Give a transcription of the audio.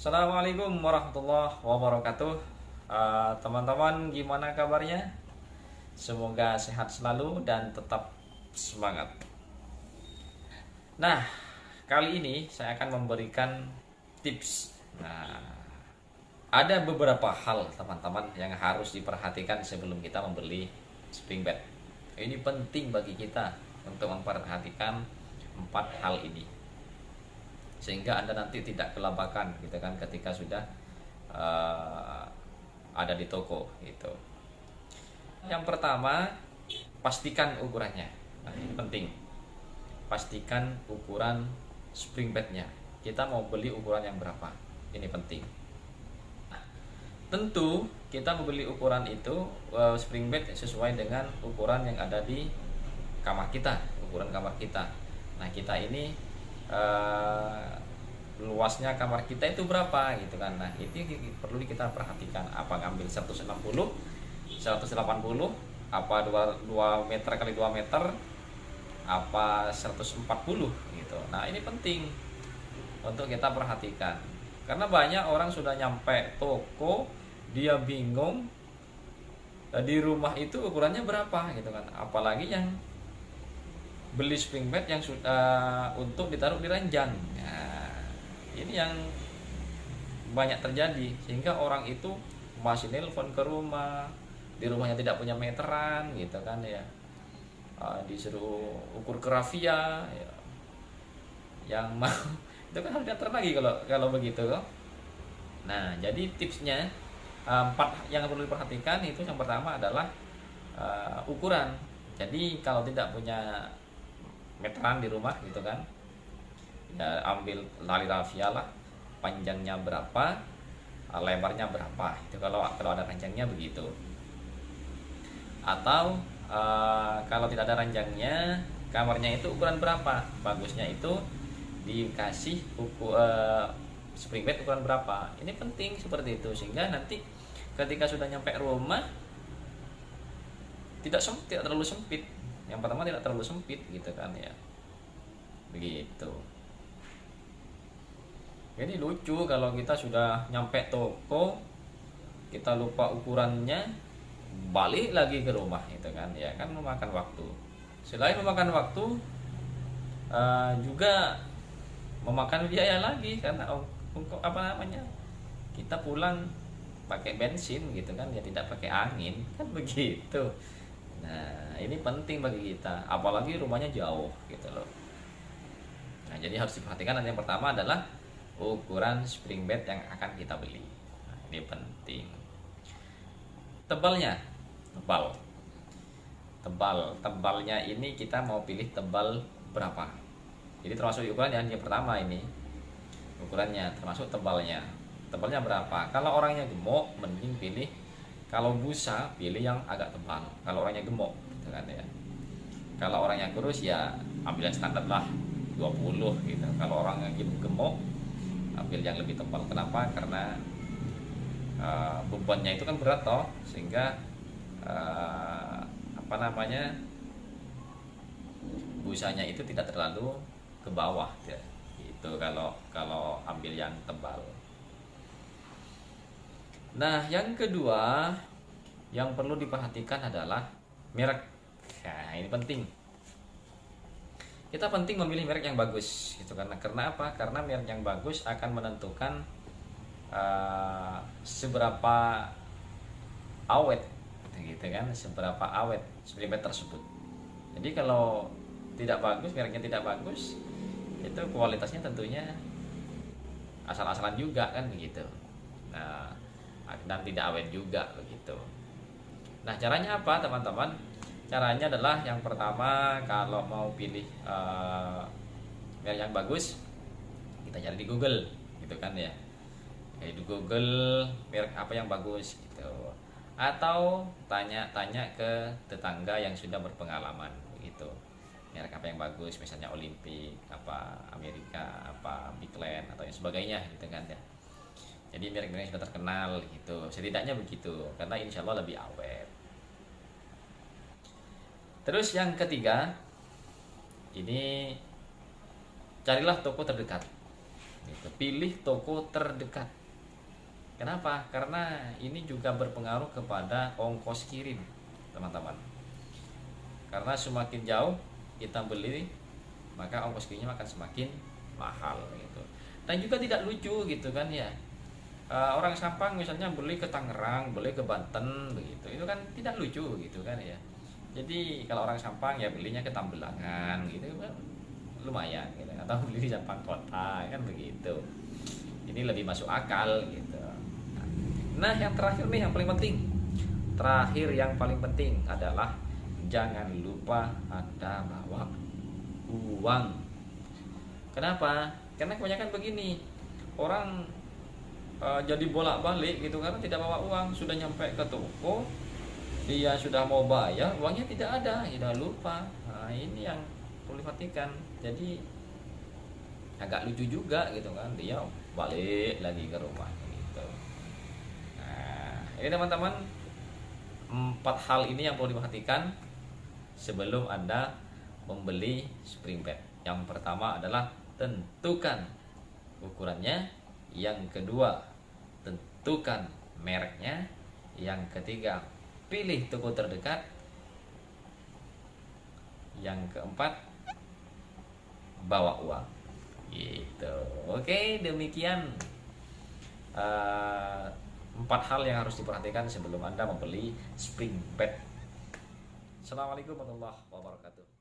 Assalamualaikum warahmatullahi wabarakatuh. Teman-teman, gimana kabarnya? Semoga sehat selalu dan tetap semangat. Nah, kali ini saya akan memberikan tips. Nah, ada beberapa hal teman-teman yang harus diperhatikan sebelum kita membeli spring bed. Ini penting bagi kita untuk memperhatikan 4 hal ini, sehingga Anda nanti tidak kelabakan gitu kan ketika sudah ada di toko gitu. Yang pertama, pastikan ukurannya. Nah, ini penting. Pastikan ukuran spring bednya. Kita mau beli ukuran yang berapa? Ini penting. Tentu kita membeli ukuran itu spring bed sesuai dengan ukuran yang ada di kamar kita, ukuran kamar kita. Nah, kita ini luasnya kamar kita itu berapa gitu kan. Nah, itu perlu kita perhatikan, apa ngambil 160, 180, apa 2 meter kali 2 meter, apa 140 gitu. Nah, ini penting untuk kita perhatikan, karena banyak orang sudah nyampe toko dia bingung di rumah itu ukurannya berapa gitu kan, apalagi yang beli spring bed yang untuk ditaruh di ranjang. Nah, ini yang banyak terjadi, sehingga orang itu masih nelpon ke rumah, di rumahnya tidak punya meteran gitu kan ya. Disuruh ukur ke rafia ya. Yang mau itu kan harus diatur lagi kalau begitu. Nah, jadi tipsnya 4 yang perlu diperhatikan itu, yang pertama adalah ukuran. Jadi kalau tidak punya meteran di rumah gitu kan, ya ambil tali rafia lah, panjangnya berapa, lebarnya berapa, itu kalau ada ranjangnya begitu. Atau kalau tidak ada ranjangnya, kamarnya itu ukuran berapa, bagusnya itu dikasih spring bed ukuran berapa. Ini penting seperti itu, sehingga nanti ketika sudah nyampe rumah tidak terlalu sempit. Yang pertama, tidak terlalu sempit gitu kan ya, begitu. Jadi lucu kalau kita sudah nyampe toko, kita lupa ukurannya, balik lagi ke rumah gitu kan ya, kan memakan waktu. Selain memakan waktu, juga memakan biaya lagi, karena kita pulang pakai bensin gitu kan ya, tidak pakai angin kan begitu. Nah, ini penting bagi kita, apalagi rumahnya jauh gitu loh. Nah, jadi harus diperhatikan. Yang pertama adalah ukuran spring bed yang akan kita beli. Nah, ini penting. Tebalnya, tebalnya ini kita mau pilih tebal berapa. Jadi termasuk ukuran yang pertama ini, ukurannya termasuk tebalnya berapa. Kalau orangnya gemuk, mending pilih, kalau busa pilih yang agak tebal kalau orangnya gemuk gitu kan ya. Kalau orangnya kurus ya ambil yang standar lah, 20 gitu. Kalau orang yang gemuk, ambil yang lebih tebal. Kenapa? Karena bebannya itu kan berat toh, sehingga busanya itu tidak terlalu ke bawah ya. Itu kalau ambil yang tebal. Nah, yang kedua yang perlu diperhatikan adalah merek. Nah, ini penting. Kita penting memilih merek yang bagus gitu, karena apa? Karena merek yang bagus akan menentukan seberapa awet gitu kan, seberapa awet spring bed tersebut. Jadi kalau tidak bagus, mereknya tidak bagus, itu kualitasnya tentunya asal-asalan juga kan begitu. Nah, dan tidak awet juga begitu. Nah, caranya apa teman-teman? Caranya adalah, yang pertama, kalau mau pilih merek yang bagus, kita cari di Google gitu kan ya. Di Google merek apa yang bagus gitu. Atau tanya-tanya ke tetangga yang sudah berpengalaman gitu. Merek apa yang bagus, misalnya Olympic, apa Amerika, apa Bigland atau yang sebagainya gitu kan ya. Jadi merek-merek yang sudah terkenal gitu, setidaknya begitu, karena insya Allah lebih awet. Terus yang ketiga, ini carilah toko terdekat. Gitu. Pilih toko terdekat. Kenapa? Karena ini juga berpengaruh kepada ongkos kirim, teman-teman. Karena semakin jauh kita beli, maka ongkos kirimnya akan semakin mahal gitu. Dan juga tidak lucu gitu kan ya. Orang Sampang misalnya beli ke Tangerang, beli ke Banten begitu. Itu kan tidak lucu gitu kan ya. Jadi kalau orang Sampang ya belinya ke Tambelangan gitu kan lumayan gitu. Atau beli di Sampang Kota kan begitu. Ini lebih masuk akal gitu. Nah, yang terakhir nih yang paling penting. Terakhir yang paling penting adalah jangan lupa ada bawa uang. Kenapa? Karena kebanyakan begini, orang jadi bolak-balik gitu karena tidak bawa uang. Sudah nyampe ke toko, dia sudah mau bayar, uangnya tidak ada, tidak lupa. Nah, ini yang perlu diperhatikan. Jadi agak lucu juga gitu kan, dia balik lagi ke rumah gitu. Nah, ini teman-teman, 4 hal ini yang perlu diperhatikan sebelum Anda membeli spring bed. Yang pertama adalah tentukan ukurannya. Yang kedua, tentukan mereknya. Yang ketiga, pilih toko terdekat. Yang keempat, bawa uang. Gitu. Oke, demikian 4 hal yang harus diperhatikan sebelum Anda membeli spring bed. Assalamualaikum warahmatullahi wabarakatuh.